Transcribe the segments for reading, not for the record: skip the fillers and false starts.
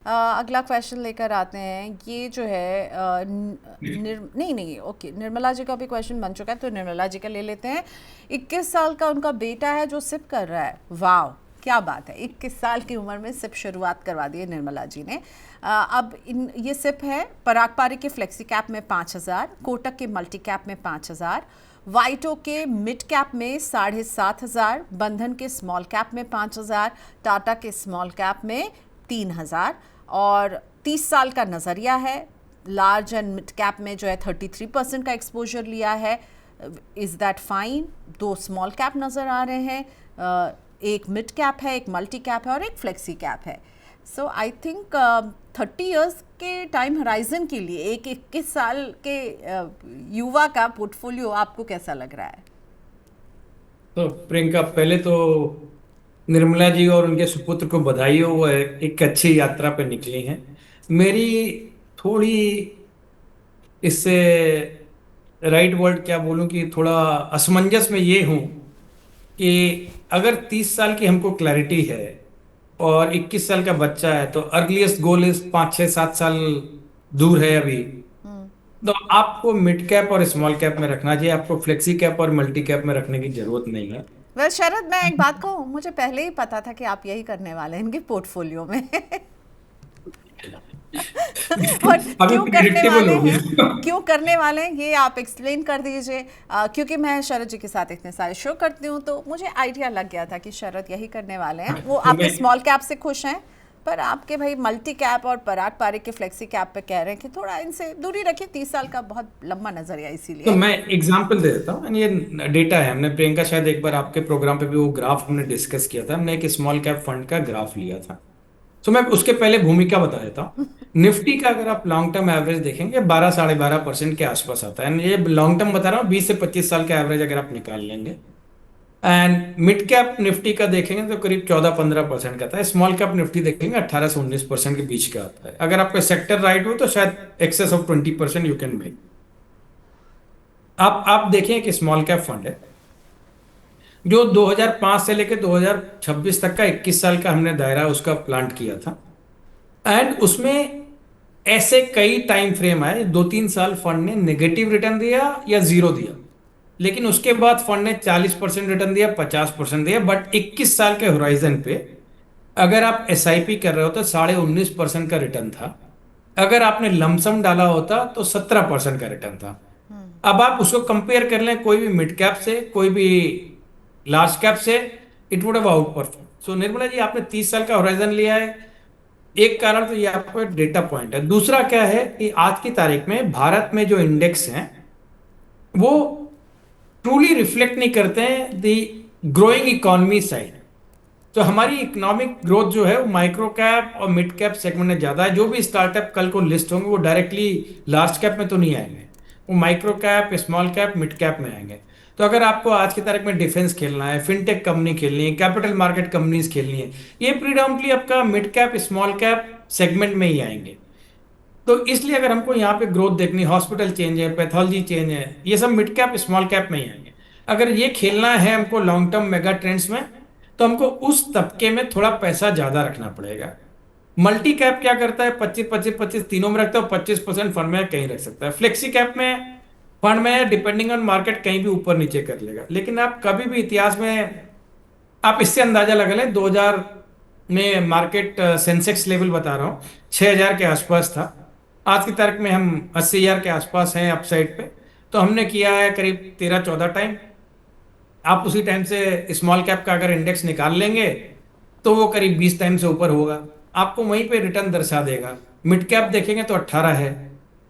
अगला क्वेश्चन लेकर आते हैं। ये जो है नहीं नहीं, ओके, निर्मला जी का भी क्वेश्चन बन चुका है, तो निर्मला जी का ले लेते हैं। 21 साल का उनका बेटा है जो सिप कर रहा है। वाह, क्या बात है, 21 साल की उम्र में सिप शुरुआत करवा दी है निर्मला जी ने। अब ये सिप है पराग पारी के फ्लेक्सी कैप में 5,000, कोटक के मल्टी कैप में 5,000, वाइटो के मिड कैप में 7,500, बंधन के स्मॉल कैप में 5,000, टाटा के स्मॉल कैप में 3,000, और 30 साल का नज़रिया है। लार्ज एंड मिड कैप में जो है 33% का एक्सपोजर लिया है। Is that fine? दो स्मॉल कैप नज़र आ रहे हैं, एक मिड कैप है, एक मल्टी कैप है और एक फ्लेक्सी कैप है। सो आई थिंक 30 इयर्स के टाइम हराइजन के लिए एक 21 साल के युवा का पोर्टफोलियो आपको कैसा लग रहा है? तो प्रियंका, पहले तो निर्मला जी और उनके सुपुत्र को बधाई हो, वो एक अच्छी यात्रा पे निकली हैं। मेरी थोड़ी इससे राइट वर्ड क्या बोलूं कि थोड़ा असमंजस में ये हूं कि अगर 30 साल की हमको क्लैरिटी है और 21 साल का बच्चा है, तो अर्लीस्ट गोल इज 5 6 7 साल दूर है अभी। तो आपको मिड कैप और स्मॉल कैप में रखना चाहिए, आपको फ्लेक्सी कैप और मल्टी कैप में रखने की जरूरत नहीं है। वेल शरद, मैं एक बात कहूँ, मुझे पहले ही पता था कि आप यही करने वाले हैं इनके पोर्टफोलियो में। और अभी क्यों करने प्रिडिक्टेबल वाले हो हैं, गया। क्यों करने वाले हैं ये आप एक्सप्लेन कर दीजिए। क्योंकि मैं शरद जी के साथ इतने सारे शो करती हूँ, तो मुझे आइडिया लग गया था कि शरद यही करने वाले हैं। वो तो आपके मैं स्मॉल कैप से खुश हैं, पर आपके भाई मल्टी कैप और पराग पारिक के फ्लेक्सी कैप पे कह रहे हैं कि थोड़ा इनसे दूरी रखिए, 30 साल का बहुत लंबा नजरिया तो इसीलिए। मैं एग्जांपल दे देता हूँ। ये डेटा है, हमने प्रियंका शायद एक बार आपके प्रोग्राम पे भी वो ग्राफ हमने डिस्कस किया था। हमने एक स्मॉल कैप फंड का ग्राफ लिया था। तो मैं उसके पहले भूमिका बता देता हूँ। निफ्टी का अगर आप लॉन्ग टर्म एवरेज देखेंगे 12 12.5% के आसपास आता है। ये लॉन्ग टर्म बता रहा हूँ, 20 से 25 साल का एवरेज अगर आप निकाल लेंगे। एंड मिड कैप निफ्टी का देखेंगे तो करीब 14 15% का आता है। स्मॉल कैप निफ्टी देखेंगे 18 से 19% के बीच का आता है। अगर आपका सेक्टर राइट हो तो शायद excess of 20% you can make. आप देखें कि स्मॉल कैप फंड है जो 2005 से लेकर 2026 तक का 21 साल का हमने दायरा उसका प्लांट किया था। एंड उसमें ऐसे कई टाइम फ्रेम आए, 2 3 साल फंड ने नेगेटिव रिटर्न दिया या जीरो दिया, लेकिन उसके बाद फंड ने 40% रिटर्न दिया, 50% दिया। बट 21 साल के होराइजन पे अगर आप एसआईपी कर रहे हो तो 19.5% का रिटर्न था। अगर आपने लमसम डाला होता तो 17% का रिटर्न था। अब आप उसको कंपेयर कर लें कोई भी मिड कैप से, कोई भी लार्ज कैप से, it would have outperform. So Nirmala ji, आपने 30 साल का होराइजन लिया है। एक कारण तो ये आपको डेटा पॉइंट है। दूसरा क्या है कि आज की तारीख में भारत में जो इंडेक्स हैं वो ट्रूली रिफ्लेक्ट नहीं करते हैं द ग्रोइंग इकोनॉमी साइड। तो हमारी इकोनॉमिक ग्रोथ जो है वो माइक्रो कैप और मिड कैप सेगमेंट में ज्यादा है। जो भी स्टार्टअप कल को लिस्ट होंगे वो डायरेक्टली लार्ज कैप में तो नहीं आएंगे, वो micro cap, small cap, mid cap में आएंगे। तो अगर आपको आज की तारीख में डिफेंस खेलना है, फिनटेक कंपनी खेलनी है, कैपिटल मार्केट कंपनीज खेलनी है, ये प्रीडोमिनेटली आपका mid cap small cap segment में ही आएंगे। तो इसलिए अगर हमको यहाँ पे ग्रोथ देखनी, हॉस्पिटल चेंज है, पैथोलॉजी चेंज है, ये सब मिड कैप स्मॉल कैप में ही आएंगे। अगर ये खेलना है हमको लॉन्ग टर्म मेगा ट्रेंड्स में, तो हमको उस तबके में थोड़ा पैसा ज्यादा रखना पड़ेगा। मल्टी कैप क्या करता है, 25 25 25 तीनों में रखता है, 25% फंड में कहीं रख सकता है। फ्लेक्सी कैप में फंड में डिपेंडिंग ऑन मार्केट कहीं भी ऊपर नीचे कर लेगा। लेकिन आप कभी भी इतिहास में आप इससे अंदाजा लगा लें, 2000 में मार्केट सेंसेक्स लेवल बता रहा हूँ 6000 के आसपास था। आज की तारीख में हम 80,000 के आसपास हैं अपसाइड पे। तो हमने किया है करीब 13 14 टाइम। आप उसी टाइम से स्मॉल कैप का अगर इंडेक्स निकाल लेंगे तो वो करीब 20 टाइम से ऊपर होगा, आपको वहीं पे रिटर्न दर्शा देगा। मिड कैप देखेंगे तो 18 है।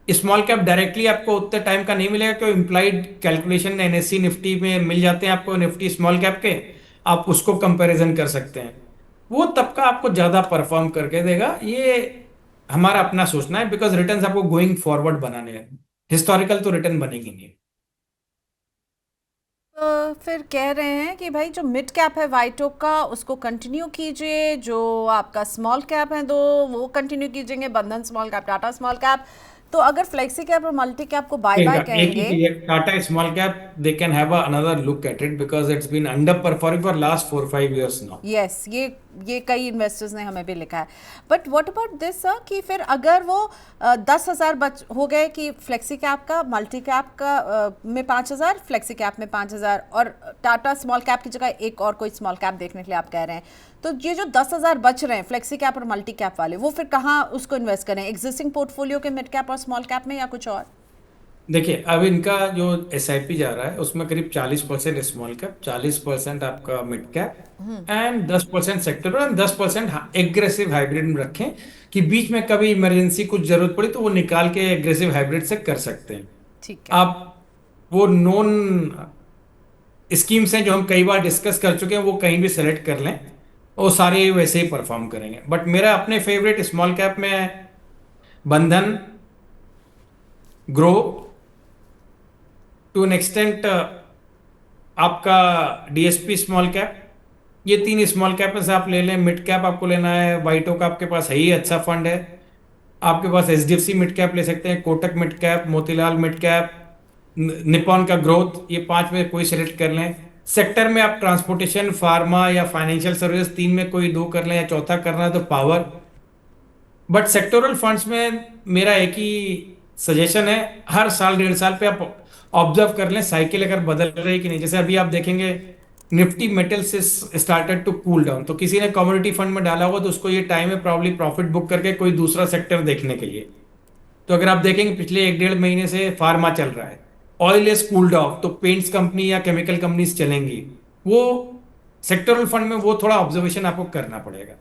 स्मॉल कैप डायरेक्टली आपको उतने टाइम का नहीं मिलेगा, क्योंकि इम्प्लाइड कैलकुलेशन एनएससी निफ्टी में मिल जाते हैं आपको, निफ्टी स्मॉल कैप के। आप उसको कंपैरिजन कर सकते हैं। वो तबका आपको ज्यादा परफॉर्म करके देगा। ये हमारा अपना सोचना है, बिकॉज रिटर्न्स आपको गोइंग फॉरवर्ड बनाने हैं। हिस्टोरिकल तो रिटर्न बनेगी नहीं। फिर कह रहे हैं कि भाई जो मिड कैप है वाइटो का उसको कंटिन्यू कीजिए, जो आपका स्मॉल कैप है तो वो कंटिन्यू कीजिएंगे, Bandhan small cap, Tata small cap. तो अगर फ्लेक्सी कैप और मल्टी कैप को बाय एक बाय एक ही कहेंगे। चीज है, Tata small cap they can have another look at it because it's been underperforming for last 4 5 years now. Yes, ये ये कई इन्वेस्टर्स ने हमें भी लिखा है। But what about this sir, कि फिर अगर वो 10,000 बच हो गए कि फ्लेक्सी कैप का, मल्टी कैप का में 5,000, फ्लेक्सी कैप में 5,000, और टाटा स्मॉल कैप की जगह एक और कोई स्मॉल कैप देखने के लिए आप कह रहे हैं, तो ये जो 10,000 बच रहे हैं फ्लेक्सी कैप और मल्टी कैप वाले, वो फिर कहाँ उसको इन्वेस्ट करें? एग्जिस्टिंग पोर्टफोलियो के मिड कैप और स्मॉल कैप में, या कुछ और? देखिए, अब इनका जो एसआईपी जा रहा है उसमें करीब 40% स्मॉल कैप, 40% आपका mid cap and 10% sector and 10% aggressive hybrid में रखें, कि बीच में कभी इमरजेंसी कुछ जरूरत पड़ी तो वो निकाल के एग्रेसिव हाइब्रिड से कर सकते हैं ठीक है। आप। वो नॉन स्कीम्स हैं जो हम कई बार डिस्कस कर चुके हैं, वो कहीं भी सेलेक्ट कर लें, वो सारे वैसे ही परफॉर्म करेंगे। बट मेरा अपने फेवरेट स्मॉल कैप में बंधन, ग्रो, टू एन एक्सटेंट आपका डीएसपी स्मॉल कैप, ये तीन स्मॉल कैप में से आप ले लें। मिड कैप आपको लेना है, वाइटो का आपके पास है ही अच्छा फंड है, आपके पास एचडीएफसी मिड कैप ले सकते हैं, Kotak mid cap, Motilal mid cap, Nippon का ग्रोथ, ये पांच में कोई सेलेक्ट कर लें। सेक्टर में आप ट्रांसपोर्टेशन, फार्मा या फाइनेंशियल सर्विस, तीन में कोई दो कर लें, या चौथा करना है तो पावर। बट सेक्टोरल फंड्स में मेरा एक ही सजेशन है, हर साल 1.5 साल पे आप ऑब्जर्व कर लें साइकिल अगर बदल रही कि नहीं। जैसे अभी आप देखेंगे निफ्टी मेटल से स्टार्टेड टू कूल डाउन, तो किसी ने कमोडिटी फंड में डाला होगा तो उसको ये टाइम है प्रॉब्ली प्रॉफिट बुक करके कोई दूसरा सेक्टर देखने के लिए। तो अगर आप देखेंगे पिछले 1-1.5 महीने से फार्मा चल रहा है, ऑयल इज कूल्ड ऑफ, तो पेंट्स कंपनी या केमिकल कंपनीज चलेंगी। वो सेक्टरल फंड में वो थोड़ा ऑब्जर्वेशन आपको करना पड़ेगा।